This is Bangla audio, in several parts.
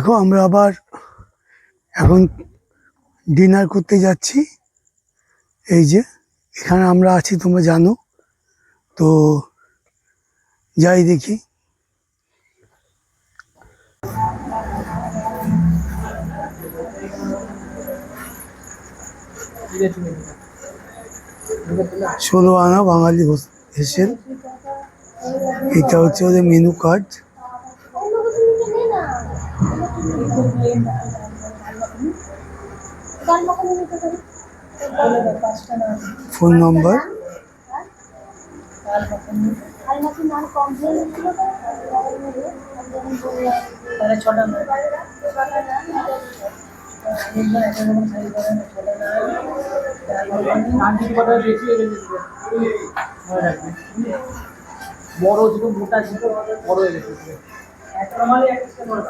দেখো আমরা আবার এখন ডিনার করতে যাচ্ছি। এই যে এখানে আমরা আছি, তোমরা জানো তো, যাই দেখি। ষোলো আনা বাঙালি হেসেল, এটা হচ্ছে ওদের মেনু কার্ড। ফোন নম্বর, বড় ছিল, মোটা ছিল, বড় হয়ে গেছে। একটা মালে একটা বড়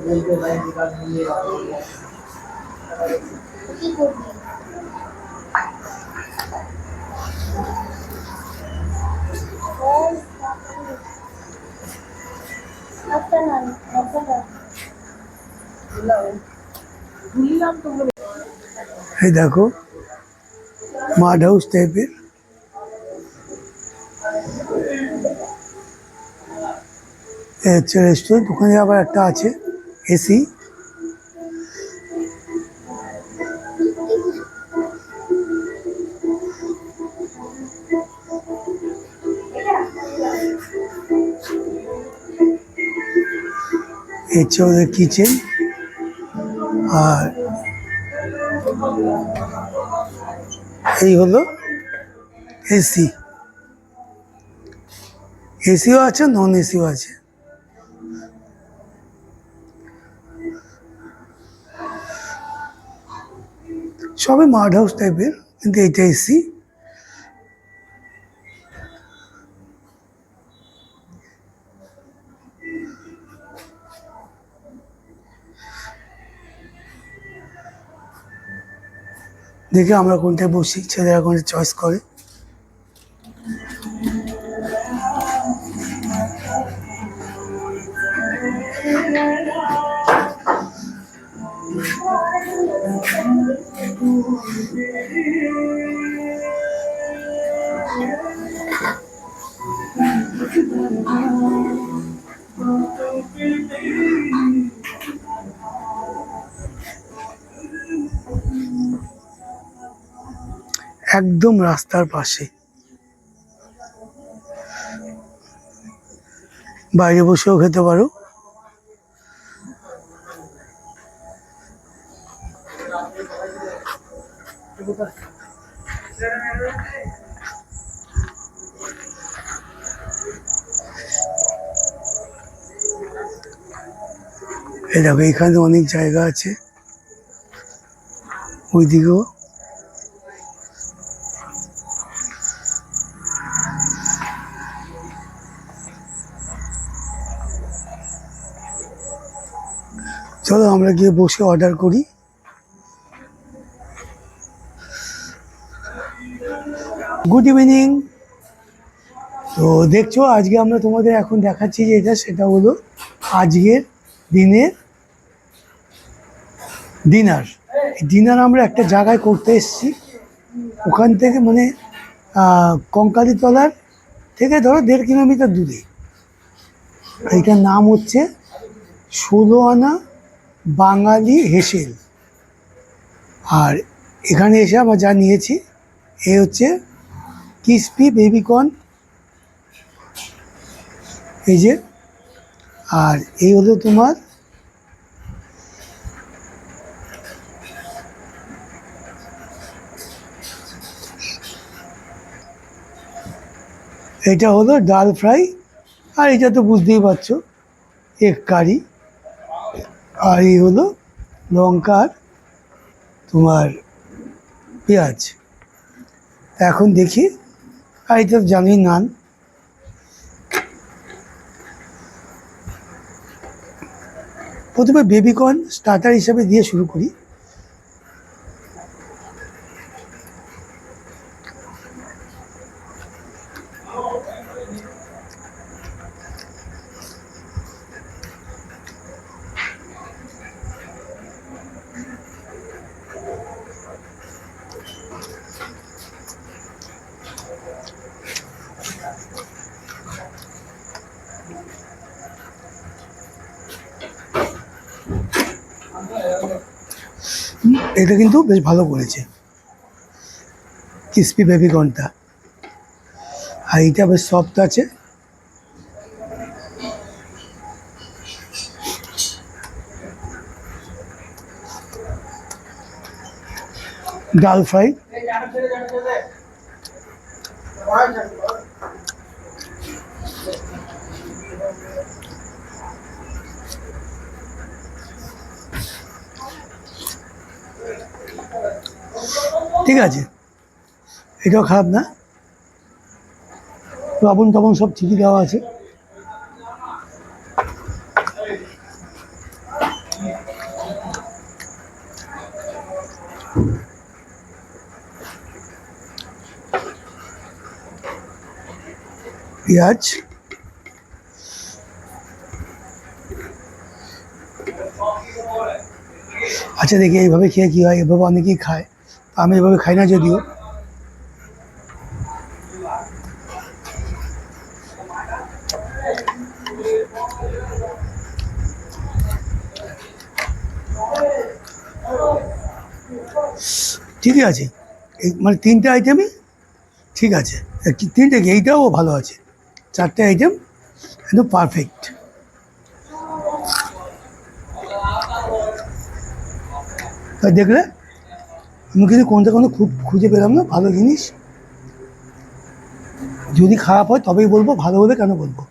বলতে ভাই নিকাল নিয়ে কি করবি? এই দেখো মাড হাউস টাইপের। হচ্ছে রেস্টুরেন্ট, ওখানে আবার একটা আছে এসি। হচ্ছে ওদের কিচেন, আর এই হলো এসি। এসিও আছে, নন এসিও আছে। সবই মাড হাউস টাইপের, কিন্তু এটা এসি। দেখে আমরা কোনটায় বসি, ছেলেরা কোনটা চয়েস করে। একদম রাস্তার পাশে, বাইরে বসেও খেতে পারো। এই দেখো এখানে অনেক জায়গা আছে, ওইদিকেও। চলো আমরা গিয়ে বসে অর্ডার করি। Good evening. তো দেখছো আজকে আমরা তোমাদের এখন দেখাচ্ছি যে সেটা হলো আজকের দিনের ডিনার। ডিনার আমরা একটা জায়গায় করতে এসেছি, ওখান থেকে মানে কঙ্কালীতলার থেকে ধরো 1.5 কিলোমিটার দূরে। এইটার নাম হচ্ছে 16 আনা বাঙালি হেসেল। আর এখানে এসে আমরা যা নিয়েছি, এ হচ্ছে ক্রিসপি বেবিকর্ন, এই যে। আর এই হলো তোমার এটা হলো ডাল ফ্রাই, আর এটা তো বুঝতেই পারছো এগ কারি। আর এই হলো লঙ্কার তোমার পেঁয়াজ। এখন দেখি, আর এটা জানি নান। প্রথমে বেবিকর্ন স্টার্টার হিসাবে দিয়ে শুরু করি। এটা কিন্তু বেশ ভালো করেছে, ক্রিসপি বেবিকর্নটা। আর এইটা বেশ সফট আছে। ডাল ফ্রাই, ঠিক আছে, এটাও খারাপ না। লবণ টবণ সব ঠিকই দেওয়া আছে। পেঁয়াজ, আচ্ছা দেখি এইভাবে খেয়ে কী হয়। এভাবে অনেকেই খায়, আমি এভাবে খাই না যদিও। ঠিকই আছে, মানে তিনটে আইটেমই ঠিক আছে। তিনটে কি, এইটাও ভালো আছে। চারটে আইটেম একদম পারফেক্ট। তা দেখলে আমি কিন্তু কোনটা কোনো খুব খুঁজে পেলাম না ভালো জিনিস। যদি খারাপ হয় তবেই বলবো, ভালো হলে কেন বলবো।